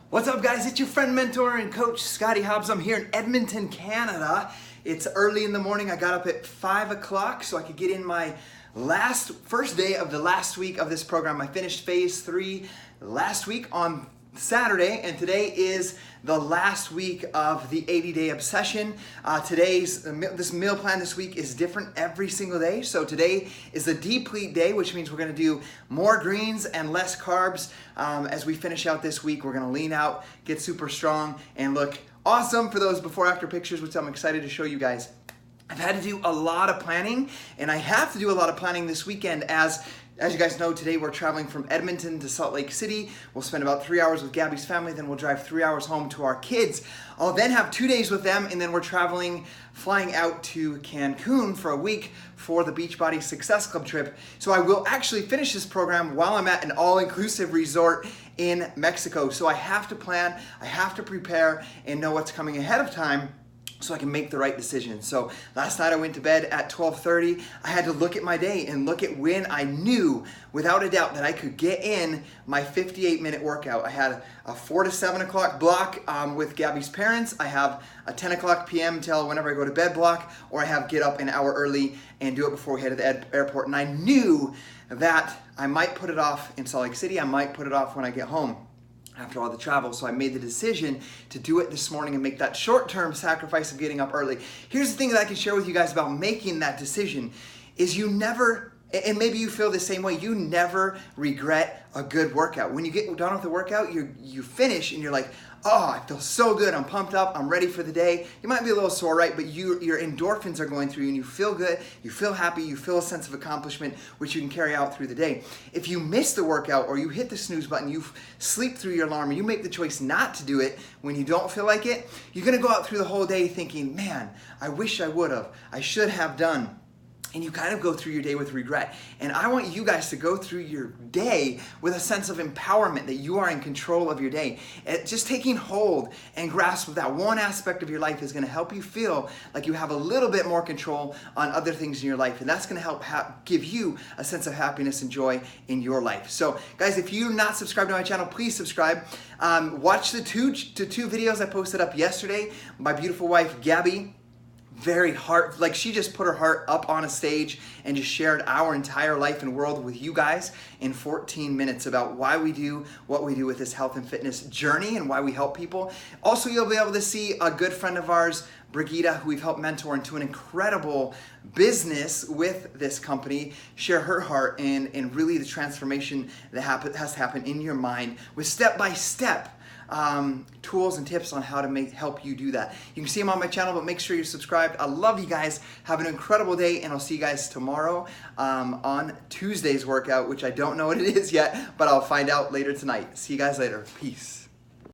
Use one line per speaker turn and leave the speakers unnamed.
What's up, guys? It's your friend, mentor, and coach, Scotty Hobbs. I'm here in Edmonton, Canada. It's early in the morning. I got up at 5 o'clock so I could get in my first day of the last week of this program. I finished phase 3 last week on Saturday, and today is the last week of the 80-day obsession. This meal plan this week is different every single day. So today is the deplete day, which means we're gonna do more greens and less carbs. As we finish out this week, we're gonna lean out, get super strong, and look awesome for those before-after pictures, which I'm excited to show you guys. I've had to do a lot of planning, and I have to do a lot of planning this weekend as you guys know, today we're traveling from Edmonton to Salt Lake City. We'll spend about 3 hours with Gabby's family, then we'll drive 3 hours home to our kids. I'll then have 2 days with them, and then we're flying out to Cancun for a week for the Beachbody Success Club trip. So I will actually finish this program while I'm at an all-inclusive resort in Mexico. So I have to plan, I have to prepare, and know what's coming ahead of time so I can make the right decision. So last night I went to bed at 12:30. I had to look at my day and look at when I knew without a doubt that I could get in my 58-minute workout. I had a 4 to 7 o'clock block with Gabby's parents. I have a 10 o'clock p.m. till whenever I go to bed block, or I have get up an hour early and do it before we head to the airport. And I knew that I might put it off in Salt Lake City. I might put it off when I get home after all the travel. So I made the decision to do it this morning and make that short-term sacrifice of getting up early. Here's the thing that I can share with you guys about making that decision is you never, and maybe you feel the same way, you never regret a good workout. When you get done with the workout, you finish and you're like, oh, I feel so good, I'm pumped up, I'm ready for the day. You might be a little sore, right? But your endorphins are going through you and you feel good, you feel happy, you feel a sense of accomplishment, which you can carry out through the day. If you miss the workout or you hit the snooze button, you sleep through your alarm, or you make the choice not to do it when you don't feel like it, you're gonna go out through the whole day thinking, man, I wish I would have, I should have done. And you kind of go through your day with regret. And I want you guys to go through your day with a sense of empowerment that you are in control of your day. Just taking hold and grasp of that one aspect of your life is going to help you feel like you have a little bit more control on other things in your life. And that's going to help give you a sense of happiness and joy in your life. So guys, if you're not subscribed to my channel, please subscribe. Watch the two videos I posted up yesterday. My beautiful wife, Gabby, she just put her heart up on a stage and just shared our entire life and world with you guys in 14 minutes about why we do what we do with this health and fitness journey and why we help people. Also, you'll be able to see a good friend of ours, Brigitte, who we've helped mentor into an incredible business with this company, share her heart and really the transformation that has to happen in your mind with step-by-step tools and tips on how to help you do that. You can see them on my channel, but make sure you're subscribed. I love you guys. Have an incredible day, and I'll see you guys tomorrow on Tuesday's workout, which I don't know what it is yet, but I'll find out later tonight. See you guys later. Peace.